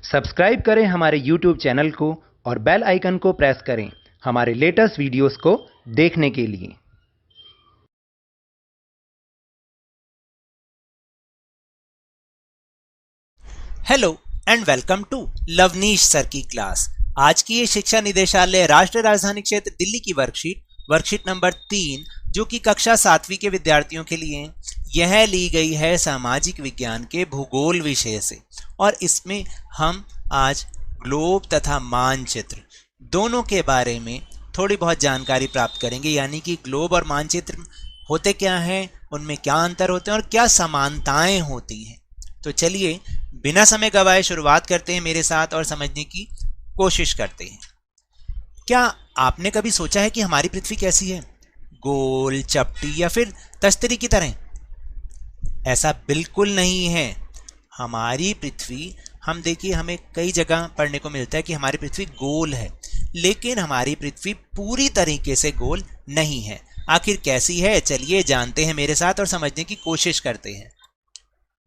Subscribe करें हमारे YouTube channel को और बेल आइकन को प्रेस करें हमारे लेटेस्ट वीडियोस को देखने के लिए। Hello and welcome to Lovneesh sir की क्लास। आज की ये शिक्षा निदेशालय राष्ट्रीय राजधानी क्षेत्र दिल्ली की वर्कशीट नंबर 3 जो कि कक्षा 7वीं के विद्यार्थियों के लिए यह ली गई है सामाजिक विज्ञान के भूगोल विषय से, और इसमें हम आज ग्लोब तथा मानचित्र दोनों के बारे में थोड़ी बहुत जानकारी प्राप्त करेंगे। यानी कि ग्लोब और मानचित्र होते क्या हैं, उनमें क्या अंतर होते हैं और क्या समानताएं होती हैं। तो चलिए बिना समय गवाए शुरुआत करते हैं मेरे साथ और समझने की कोशिश करते हैं। क्या आपने कभी सोचा है कि हमारी पृथ्वी कैसी है? गोल, चपटी या फिर तस्तरी की तरह? ऐसा बिल्कुल नहीं है। हमारी पृथ्वी, हम देखिए, हमें कई जगह पढ़ने को मिलता है कि हमारी पृथ्वी गोल है, लेकिन हमारी पृथ्वी पूरी तरीके से गोल नहीं है। आखिर कैसी है, चलिए जानते हैं मेरे साथ और समझने की कोशिश करते हैं।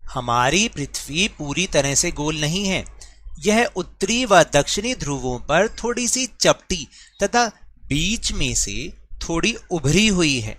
हमारी पृथ्वी पूरी तरह से गोल नहीं है। यह उत्तरी व दक्षिणी ध्रुवों पर थोड़ी सी चपटी तथा बीच में से थोड़ी उभरी हुई है।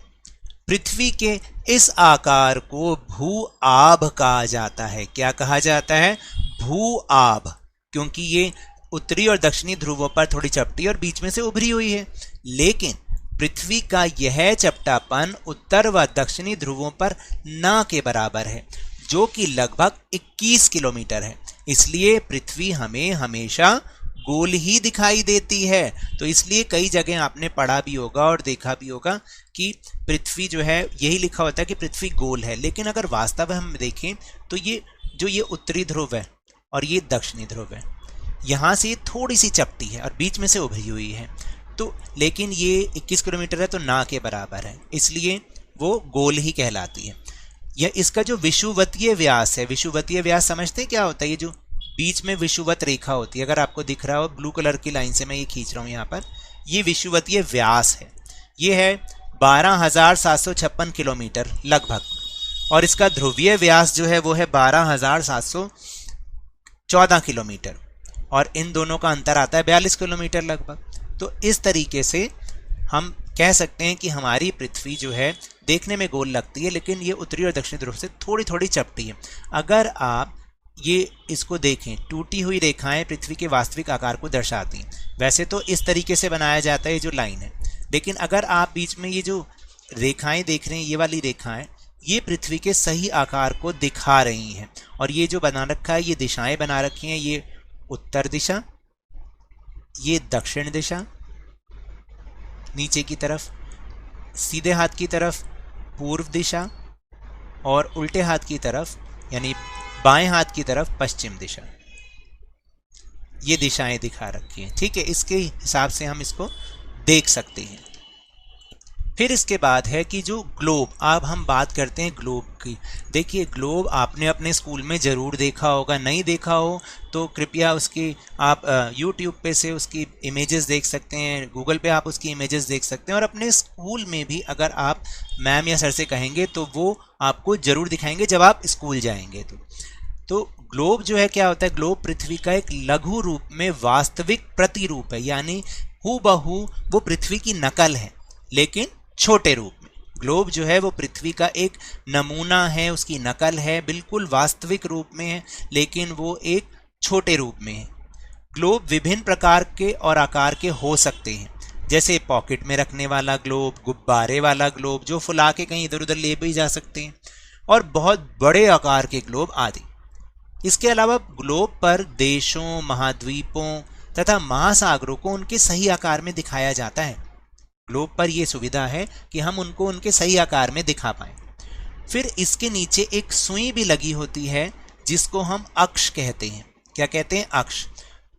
पृथ्वी के इस आकार को भू आभ कहा जाता है। क्या कहा जाता है? भू आभ, क्योंकि ये उत्तरी और दक्षिणी ध्रुवों पर थोड़ी चपटी और बीच में से उभरी हुई है। लेकिन पृथ्वी का यह चपटापन उत्तर व दक्षिणी ध्रुवों पर न के बराबर है, जो कि लगभग 21 किलोमीटर है। इसलिए पृथ्वी हमें हमेशा गोल ही दिखाई देती है। तो इसलिए कई जगह आपने पढ़ा भी होगा और देखा भी होगा कि पृथ्वी जो है, यही लिखा होता है कि पृथ्वी गोल है। लेकिन अगर वास्तव में हम देखें तो ये उत्तरी ध्रुव है और ये दक्षिणी ध्रुव है, यहाँ से थोड़ी सी चपटी है और बीच में से उभरी हुई है। तो लेकिन ये 21 किलोमीटर है तो ना के बराबर है, इसलिए वो गोल ही कहलाती है। यह इसका जो विषुवतीय व्यास है, विषुवतीय व्यास समझते हैं क्या होता है? ये जो बीच में विषुवत रेखा होती है, अगर आपको दिख रहा हो ब्लू कलर की लाइन से मैं ये खींच रहा हूँ यहाँ पर, ये विषुवतीय व्यास है। ये है 12,756 किलोमीटर लगभग, और इसका ध्रुवीय व्यास जो है वो है 12,714 किलोमीटर, और इन दोनों का अंतर आता है 42 किलोमीटर लगभग। तो इस तरीके से हम कह सकते हैं कि हमारी पृथ्वी जो है देखने में गोल लगती है, लेकिन ये उत्तरी और दक्षिणी ध्रुव से थोड़ी थोड़ी चपटी है। अगर आप ये इसको देखें, टूटी हुई रेखाएं पृथ्वी के वास्तविक आकार को दर्शाती हैं। वैसे तो इस तरीके से बनाया जाता है, ये जो लाइन है, लेकिन अगर आप बीच में ये जो रेखाएं देख रहे हैं, ये वाली रेखाएं, ये पृथ्वी के सही आकार को दिखा रही हैं। और ये जो बना रखा है, ये दिशाएं बना रखी हैं, ये उत्तर दिशा, ये दक्षिण दिशा, नीचे की तरफ सीधे हाथ की तरफ पूर्व दिशा, और उल्टे हाथ की तरफ यानी बाएं हाथ की तरफ पश्चिम दिशा। ये दिशाएं दिखा रखी हैं, ठीक है। इसके हिसाब से हम इसको देख सकते हैं। फिर इसके बाद है कि जो ग्लोब, अब हम बात करते हैं ग्लोब की। देखिए, ग्लोब आपने अपने स्कूल में ज़रूर देखा होगा, नहीं देखा हो तो कृपया उसकी आप YouTube पे से उसकी इमेजेस देख सकते हैं, गूगल पे आप उसकी इमेजेस देख सकते हैं, और अपने स्कूल में भी अगर आप मैम या सर से कहेंगे तो वो आपको ज़रूर दिखाएंगे जब आप स्कूल जाएंगे। तो ग्लोब जो है, क्या होता है? ग्लोब पृथ्वी का एक लघु रूप में वास्तविक प्रतिरूप है, यानी हूबहू वो पृथ्वी की नकल है, लेकिन छोटे रूप में। ग्लोब जो है वो पृथ्वी का एक नमूना है, उसकी नकल है, बिल्कुल वास्तविक रूप में है, लेकिन वो एक छोटे रूप में है। ग्लोब विभिन्न प्रकार के और आकार के हो सकते हैं, जैसे पॉकेट में रखने वाला ग्लोब, गुब्बारे वाला ग्लोब जो फुला के कहीं इधर उधर ले भी जा सकते हैं, और बहुत बड़े आकार के ग्लोब आदि। इसके अलावा ग्लोब पर देशों, महाद्वीपों तथा महासागरों को उनके सही आकार में दिखाया जाता है। ग्लोब पर यह सुविधा है कि हम उनको उनके सही आकार में दिखा पाएं। फिर इसके नीचे एक सुई भी लगी होती है, जिसको हम अक्ष कहते हैं। क्या कहते हैं? अक्ष।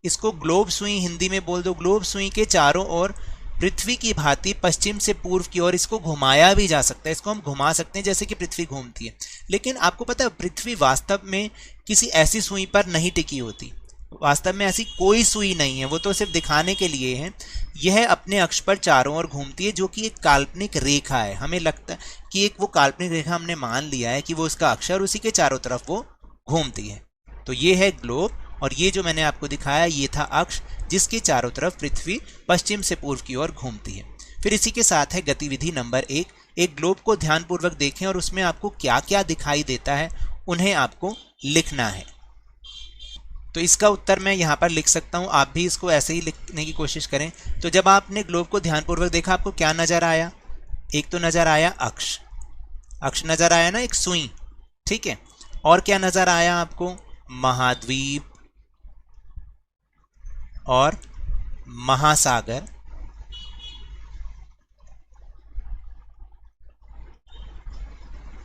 इसको ग्लोब सुई हिंदी में बोल दो। ग्लोब सुई के चारों ओर पृथ्वी की भांति पश्चिम से पूर्व की ओर इसको घुमाया भी जा सकता है। इसको हम घुमा सकते हैं जैसे कि पृथ्वी घूमती है। लेकिन आपको पता है, पृथ्वी वास्तव में किसी ऐसी सुई पर नहीं टिकी होती। वास्तव में ऐसी कोई सुई नहीं है, वो तो सिर्फ दिखाने के लिए है। यह अपने अक्ष पर चारों ओर घूमती है, जो कि एक काल्पनिक रेखा है। हमें लगता है कि एक वो काल्पनिक रेखा हमने मान लिया है कि वो उसका अक्ष है और उसी के चारों तरफ वो घूमती है। तो ये है ग्लोब, और ये जो मैंने आपको दिखाया ये था अक्ष, जिसके चारों तरफ पृथ्वी पश्चिम से पूर्व की ओर घूमती है। फिर इसी के साथ है गतिविधि नंबर 1, एक ग्लोब को ध्यानपूर्वक देखें और उसमें आपको क्या क्या दिखाई देता है उन्हें आपको लिखना है। तो इसका उत्तर मैं यहाँ पर लिख सकता हूँ, आप भी इसको ऐसे ही लिखने की कोशिश करें। तो जब आपने ग्लोब को ध्यानपूर्वक देखा आपको क्या नजर आया? एक तो नजर आया अक्ष, अक्ष नजर आया ना, एक सुई, ठीक है। और क्या नजर आया आपको? महाद्वीप और महासागर,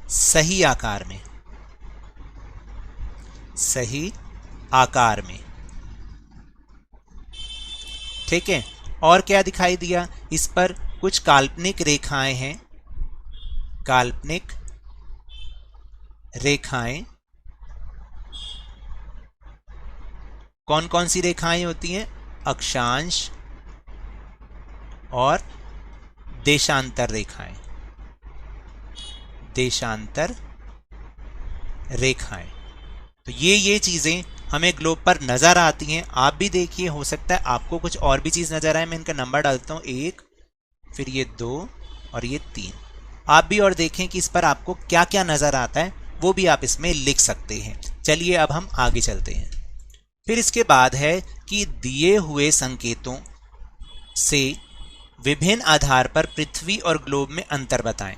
सही आकार में, सही आकार में, ठीक है। और क्या दिखाई दिया? इस पर कुछ काल्पनिक रेखाएं हैं, काल्पनिक रेखाएं। कौन कौन सी रेखाएं होती हैं? अक्षांश और देशांतर रेखाएं, देशांतर रेखाएं। तो ये चीजें हमें ग्लोब पर नजर आती हैं। आप भी देखिए, हो सकता है आपको कुछ और भी चीज नजर आए। मैं इनका नंबर डालता हूं, 1, फिर ये 2 और ये 3। आप भी और देखें कि इस पर आपको क्या क्या नजर आता है, वो भी आप इसमें लिख सकते हैं। चलिए अब हम आगे चलते हैं। फिर इसके बाद है कि दिए हुए संकेतों से विभिन्न आधार पर पृथ्वी और ग्लोब में अंतर बताएं।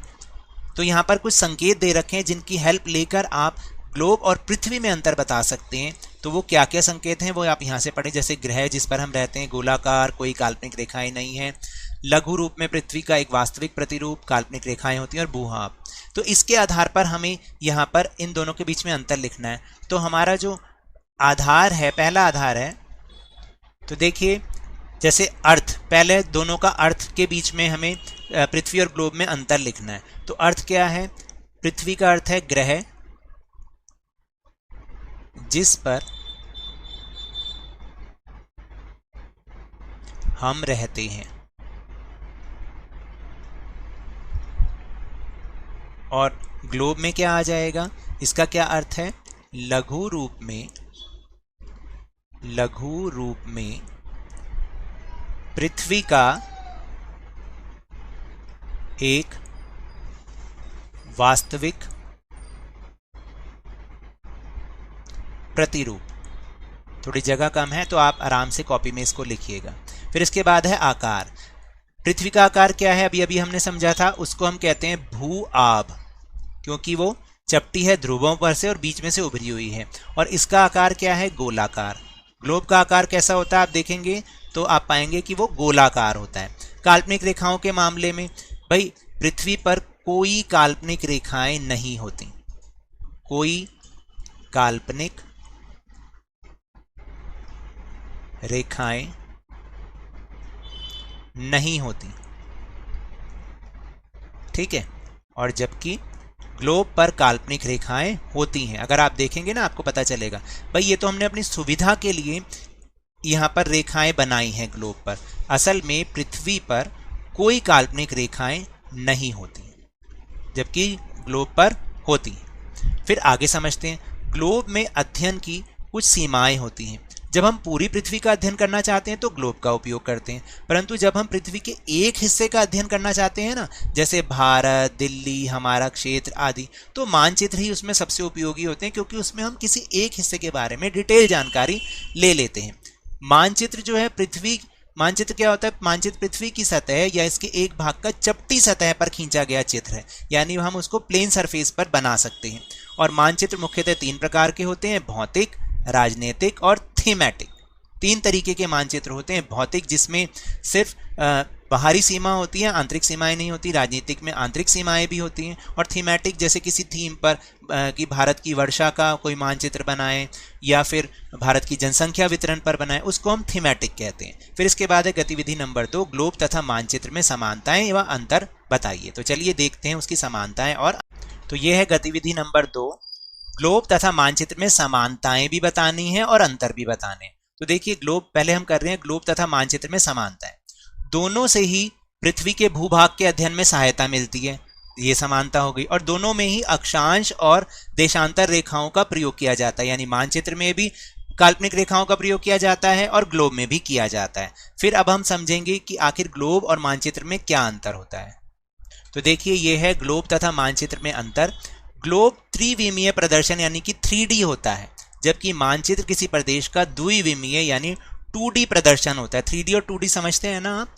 तो यहाँ पर कुछ संकेत दे रखे हैं जिनकी हेल्प लेकर आप ग्लोब और पृथ्वी में अंतर बता सकते हैं। तो वो क्या क्या संकेत हैं वो आप यहाँ से पढ़ें। जैसे ग्रह जिस पर हम रहते हैं गोलाकार, कोई काल्पनिक रेखाएं नहीं है। लघु रूप में पृथ्वी का एक वास्तविक प्रतिरूप, काल्पनिक रेखाएं होती हैं। और भूभाग। तो इसके आधार पर हमें यहाँ पर इन दोनों के बीच में अंतर लिखना है। तो हमारा जो आधार है, पहला आधार है, तो देखिए जैसे अर्थ, पहले दोनों का अर्थ के बीच में हमें पृथ्वी और ग्लोब में अंतर लिखना है। तो अर्थ क्या है? पृथ्वी का अर्थ है ग्रह जिस पर हम रहते हैं, और ग्लोब में क्या आ जाएगा? इसका क्या अर्थ है? लघु रूप में, लघु रूप में पृथ्वी का एक वास्तविक प्रतिरूप। थोड़ी जगह कम है तो आप आराम से कॉपी में इसको लिखिएगा। फिर इसके बाद है आकार। पृथ्वी का आकार क्या है? अभी अभी हमने समझा था, उसको हम कहते हैं भू आभ, क्योंकि वो चपटी है ध्रुवों पर से और बीच में से उभरी हुई है। और इसका आकार क्या है? गोलाकार। ग्लोब का आकार कैसा होता है आप देखेंगे तो आप पाएंगे कि वो गोलाकार होता है। काल्पनिक रेखाओं के मामले में भाई पृथ्वी पर कोई काल्पनिक रेखाएं नहीं होती, कोई काल्पनिक रेखाएं नहीं होती, ठीक है। और जबकि ग्लोब पर काल्पनिक रेखाएं होती हैं। अगर आप देखेंगे ना आपको पता चलेगा। भाई ये तो हमने अपनी सुविधा के लिए यहाँ पर रेखाएं बनाई हैं ग्लोब पर, असल में पृथ्वी पर कोई काल्पनिक रेखाएं नहीं होती जबकि ग्लोब पर होती हैं। फिर आगे समझते हैं। ग्लोब में अध्ययन की कुछ सीमाएं होती हैं। जब हम पूरी पृथ्वी का अध्ययन करना चाहते हैं तो ग्लोब का उपयोग करते हैं, परंतु जब हम पृथ्वी के एक हिस्से का अध्ययन करना चाहते हैं ना, जैसे भारत, दिल्ली, हमारा क्षेत्र आदि, तो मानचित्र ही उसमें सबसे उपयोगी होते हैं, क्योंकि उसमें हम किसी एक हिस्से के बारे में डिटेल जानकारी ले लेते हैं। मानचित्र जो है पृथ्वी, मानचित्र क्या होता है? मानचित्र पृथ्वी की सतह या इसके एक भाग का चपटी सतह पर खींचा गया चित्र है, यानी हम उसको प्लेन सरफेस पर बना सकते हैं। और मानचित्र मुख्यतः 3 प्रकार के होते हैं, भौतिक, राजनीतिक और थीमेटिक। 3 तरीके के मानचित्र होते हैं। भौतिक जिसमें सिर्फ बाहरी सीमा होती है, आंतरिक सीमाएं नहीं होती। राजनीतिक में आंतरिक सीमाएं भी होती हैं। और थीमेटिक जैसे किसी थीम पर कि भारत की वर्षा का कोई मानचित्र बनाएं या फिर भारत की जनसंख्या वितरण पर बनाएं, उसको हम थीमेटिक कहते हैं। फिर इसके बाद है गतिविधि नंबर 2, ग्लोब तथा मानचित्र में समानताएं एवं अंतर बताइए। तो चलिए देखते हैं उसकी समानताएं और। तो ये है गतिविधि नंबर 2, ग्लोब तथा मानचित्र में समानताएं भी बतानी है और अंतर भी बताने। तो देखिए ग्लोब, पहले हम कर रहे हैं ग्लोब तथा मानचित्र में समानताएं। दोनों से ही पृथ्वी के भूभाग के अध्ययन में सहायता मिलती है, ये समानता हो गई। और दोनों में ही अक्षांश और देशांतर रेखाओं का प्रयोग किया जाता है, यानी मानचित्र में भी काल्पनिक रेखाओं का प्रयोग किया जाता है और ग्लोब में भी किया जाता है। फिर अब हम समझेंगे कि आखिर ग्लोब और मानचित्र में क्या अंतर होता है। तो देखिए, ये है ग्लोब तथा मानचित्र में अंतर। ग्लोब त्रिविमीय प्रदर्शन यानी कि 3D होता है, जबकि मानचित्र किसी प्रदेश का द्विविमीय यानी 2D प्रदर्शन होता है। 3D और 2D समझते हैं ना आप।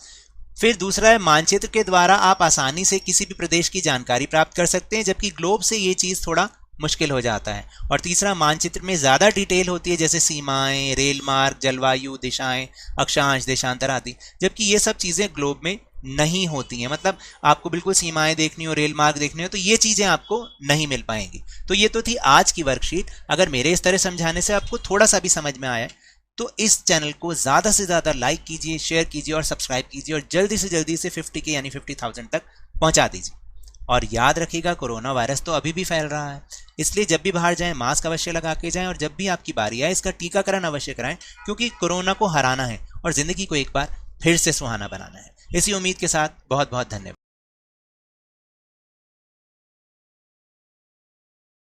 फिर दूसरा है, मानचित्र के द्वारा आप आसानी से किसी भी प्रदेश की जानकारी प्राप्त कर सकते हैं, जबकि ग्लोब से ये चीज़ थोड़ा मुश्किल हो जाता है। और तीसरा, मानचित्र में ज़्यादा डिटेल होती है, जैसे सीमाएं, रेल मार्ग, जलवायु, दिशाएं, अक्षांश, देशांतर आदि, जबकि ये सब चीज़ें ग्लोब में नहीं होती हैं। मतलब आपको बिल्कुल सीमाएं देखनी हो, रेल मार्ग देखने हो, तो ये चीज़ें आपको नहीं मिल पाएंगी। तो ये तो थी आज की वर्कशीट। अगर मेरे इस तरह समझाने से आपको थोड़ा सा भी समझ में आया तो इस चैनल को ज़्यादा से ज़्यादा लाइक कीजिए, शेयर कीजिए और सब्सक्राइब कीजिए, और जल्दी से जल्दी से 50K यानी 50,000 तक पहुंचा दीजिए। और याद रखिएगा, कोरोना वायरस तो अभी भी फैल रहा है, इसलिए जब भी बाहर जाएं मास्क अवश्य लगा के जाएं, और जब भी आपकी बारी आए इसका टीकाकरण अवश्य कराएं, क्योंकि कोरोना को हराना है और ज़िंदगी को एक बार फिर से सुहाना बनाना है। इसी उम्मीद के साथ बहुत बहुत धन्यवाद।